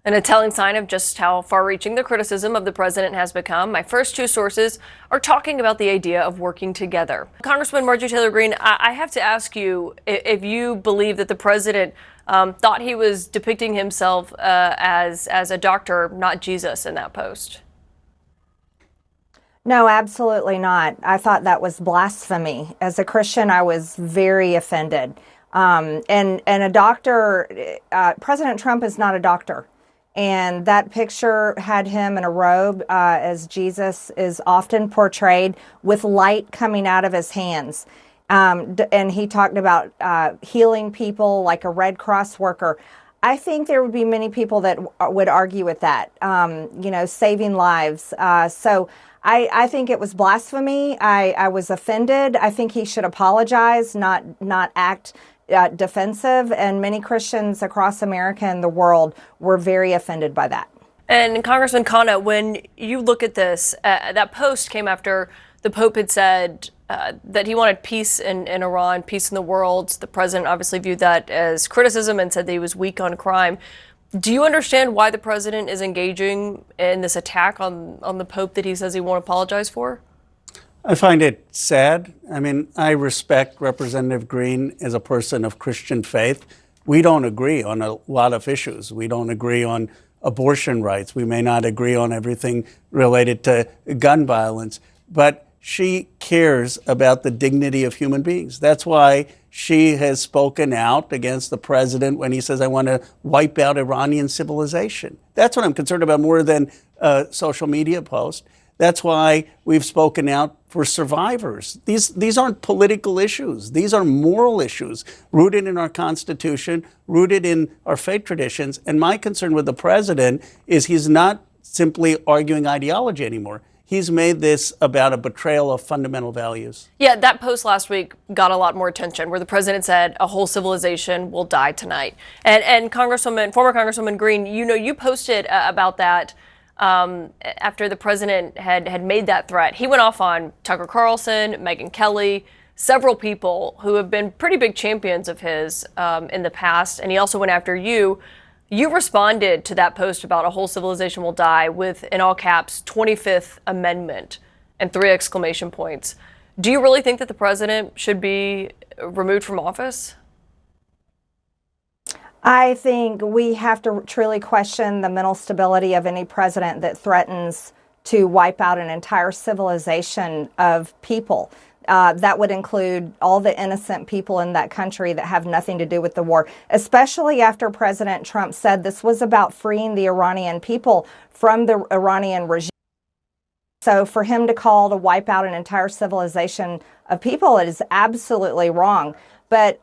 And a telling sign of just how far-reaching the criticism of the president has become, my first two sources are talking about the idea of working together. Congressman Marjorie Taylor Greene, I have to ask you if you believe that the president thought he was depicting himself as a doctor, not Jesus, in that post. No, absolutely not. I thought that was blasphemy. As a Christian, I was very offended. And a doctor, President Trump is not a doctor. And that picture had him in a robe, as Jesus is often portrayed, with light coming out of his hands. And he talked about healing people like a Red Cross worker. I think there would be many people that would argue with that, saving lives. So I think it was blasphemy. I was offended. I think he should apologize, not act defensive, and many Christians across America and the world were very offended by that. And Congressman Khanna, when you look at this, that post came after the Pope had said that he wanted peace in Iran, peace in the world. The president obviously viewed that as criticism and said that he was weak on crime. Do you understand why the president is engaging in this attack on the Pope that he says he won't apologize for? I find it sad. I mean, I respect Representative Greene as a person of Christian faith. We don't agree on a lot of issues. We don't agree on abortion rights. We may not agree on everything related to gun violence, but she cares about the dignity of human beings. That's why she has spoken out against the president when he says, I want to wipe out Iranian civilization. That's what I'm concerned about more than a social media post. That's why we've spoken out for survivors. These aren't political issues. These are moral issues rooted in our Constitution, rooted in our faith traditions. And my concern with the president is he's not simply arguing ideology anymore. He's made this about a betrayal of fundamental values. Yeah, that post last week got a lot more attention, where the president said a whole civilization will die tonight. And former Congresswoman Greene, you posted about that after the president had made that threat. He went off on Tucker Carlson, Megyn Kelly, several people who have been pretty big champions of his in the past. And he also went after you. You responded to that post about a whole civilization will die with, in all caps, 25th Amendment and 3 exclamation points. Do you really think that the president should be removed from office? I think we have to truly question the mental stability of any president that threatens to wipe out an entire civilization of people. That would include all the innocent people in that country that have nothing to do with the war, especially after President Trump said this was about freeing the Iranian people from the Iranian regime. So for him to call to wipe out an entire civilization of people is absolutely wrong. But,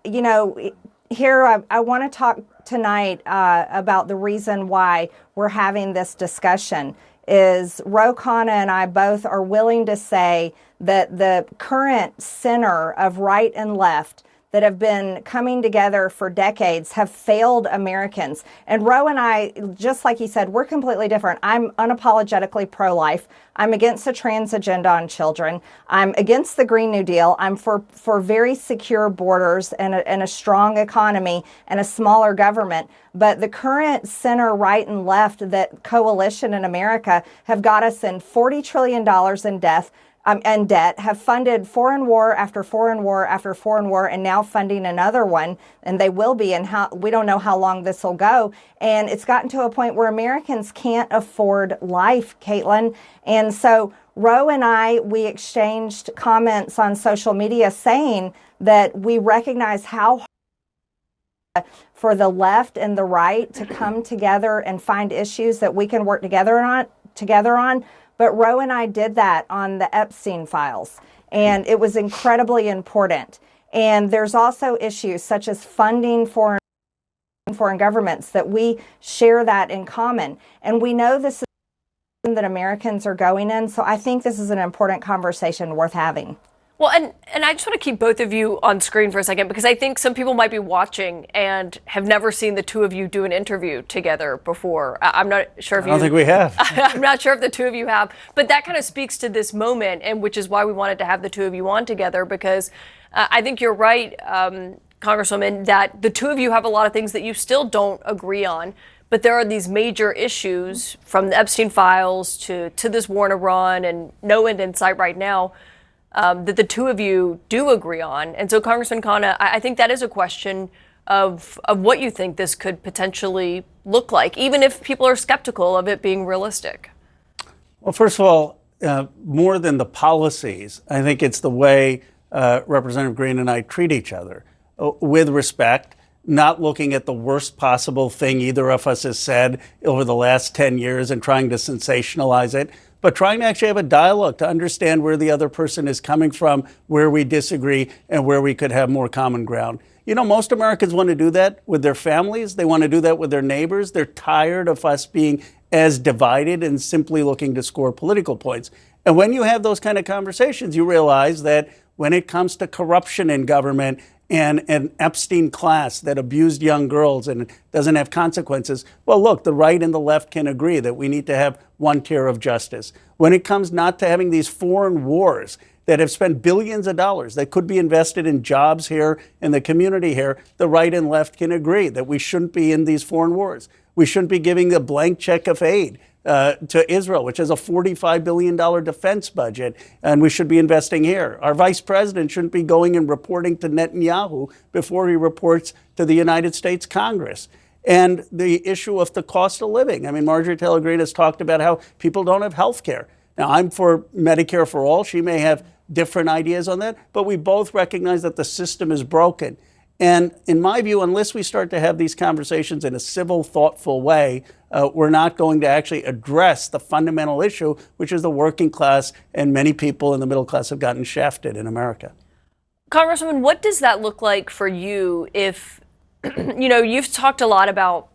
here I want to talk tonight about the reason why we're having this discussion. Is Khanna and I both are willing to say that the current center of right and left that have been coming together for decades have failed Americans. And Ro and I, just like he said, we're completely different. I'm unapologetically pro-life. I'm against the trans agenda on children. I'm against the Green New Deal. I'm for very secure borders and a strong economy and a smaller government. But the current center, right, and left that coalition in America have got us in $40 trillion in debt, have funded foreign war after foreign war after foreign war, and now funding another one, and they will be, and we don't know how long this will go. And it's gotten to a point where Americans can't afford life, Kaitlan. And so Ro and I, we exchanged comments on social media saying that we recognize how hard for the left and the right to come together and find issues that we can work together on. But Ro and I did that on the Epstein files, and it was incredibly important. And there's also issues such as funding foreign governments that we share that in common. And we know this is that Americans are going in, so I think this is an important conversation worth having. Well, and I just want to keep both of you on screen for a second, because I think some people might be watching and have never seen the two of you do an interview together before. I'm not sure if I don't think we have. I'm not sure if the two of you have, but that kind of speaks to this moment, and which is why we wanted to have the two of you on together, because I think you're right, Congresswoman, that the two of you have a lot of things that you still don't agree on. But there are these major issues from the Epstein files to this war in Iran and no end in sight right now that the two of you do agree on. And so, Congressman Khanna, I think that is a question of what you think this could potentially look like, even if people are skeptical of it being realistic. Well, first of all, more than the policies, I think it's the way Representative Greene and I treat each other with respect, not looking at the worst possible thing either of us has said over the last 10 years and trying to sensationalize it, but trying to actually have a dialogue to understand where the other person is coming from, where we disagree, and where we could have more common ground. You know, most Americans want to do that with their families. They want to do that with their neighbors. They're tired of us being as divided and simply looking to score political points. And when you have those kind of conversations, you realize that when it comes to corruption in government and an Epstein class that abused young girls and doesn't have consequences, well, look, the right and the left can agree that we need to have one tier of justice. When it comes not to having these foreign wars that have spent billions of dollars that could be invested in jobs here in the community here, the right and left can agree that we shouldn't be in these foreign wars. We shouldn't be giving a blank check of aid to Israel, which has a $45 billion defense budget, and we should be investing here. Our vice president shouldn't be going and reporting to Netanyahu before he reports to the United States Congress. And the issue of the cost of living. I mean, Marjorie Taylor Greene has talked about how people don't have health care. Now, I'm for Medicare for all. She may have different ideas on that, but we both recognize that the system is broken. And in my view, unless we start to have these conversations in a civil, thoughtful way, we're not going to actually address the fundamental issue, which is the working class, and many people in the middle class have gotten shafted in America. Congressman, what does that look like for you if, you know, you've talked a lot about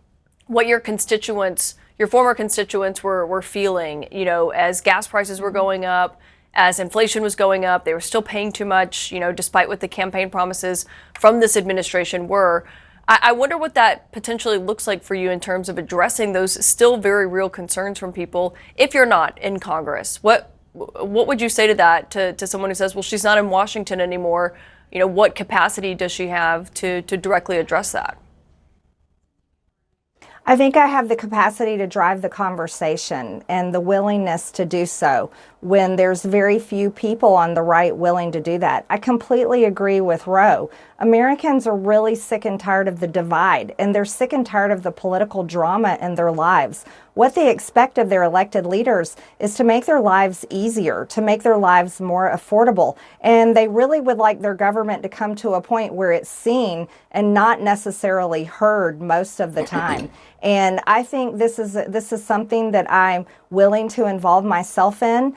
what your constituents, your former constituents were feeling, you know, as gas prices were going up, as inflation was going up, they were still paying too much, you know, despite what the campaign promises from this administration were. I wonder what that potentially looks like for you in terms of addressing those still very real concerns from people if you're not in Congress. What would you say to that, to someone who says, well, she's not in Washington anymore? You know, what capacity does she have to directly address that? I think I have the capacity to drive the conversation and the willingness to do so when there's very few people on the right willing to do that. I completely agree with Roe. Americans are really sick and tired of the divide, and they're sick and tired of the political drama in their lives. What they expect of their elected leaders is to make their lives easier, to make their lives more affordable. And they really would like their government to come to a point where it's seen and not necessarily heard most of the time. And I think this is something that I'm willing to involve myself in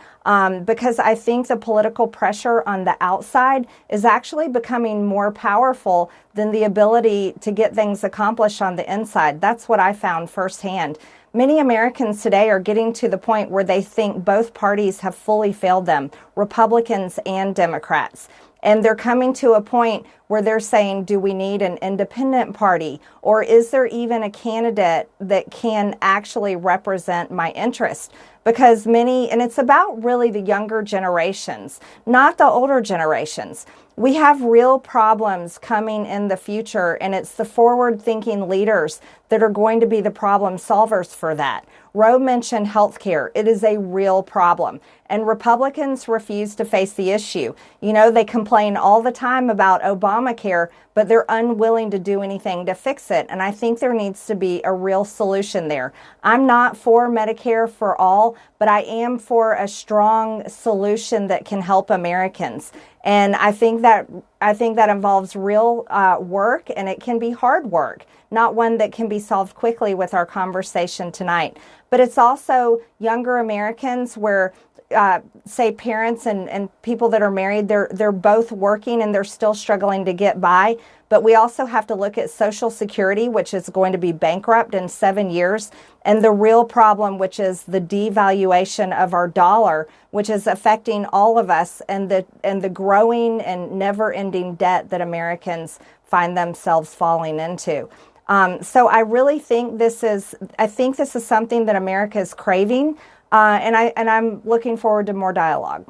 because I think the political pressure on the outside is actually becoming more powerful than the ability to get things accomplished on the inside. That's what I found firsthand. Many Americans today are getting to the point where they think both parties have fully failed them, Republicans and Democrats. And they're coming to a point where they're saying, do we need an independent party? Or is there even a candidate that can actually represent my interest? Because many, and it's about really the younger generations, not the older generations. We have real problems coming in the future, and it's the forward-thinking leaders that are going to be the problem solvers for that. Roe mentioned healthcare. It is a real problem, and Republicans refuse to face the issue. You know, they complain all the time about Obamacare, but they're unwilling to do anything to fix it, and I think there needs to be a real solution there. I'm not for Medicare for all, but I am for a strong solution that can help Americans. And I think that involves real work, and it can be hard work, not one that can be solved quickly with our conversation tonight. But it's also younger Americans where, say, parents and people that are married, they're both working and they're still struggling to get by. But we also have to look at Social Security, which is going to be bankrupt in 7 years, and the real problem, which is the devaluation of our dollar, which is affecting all of us, and the growing and never-ending debt that Americans find themselves falling into. So I really think this is something that America is craving, and I'm looking forward to more dialogue.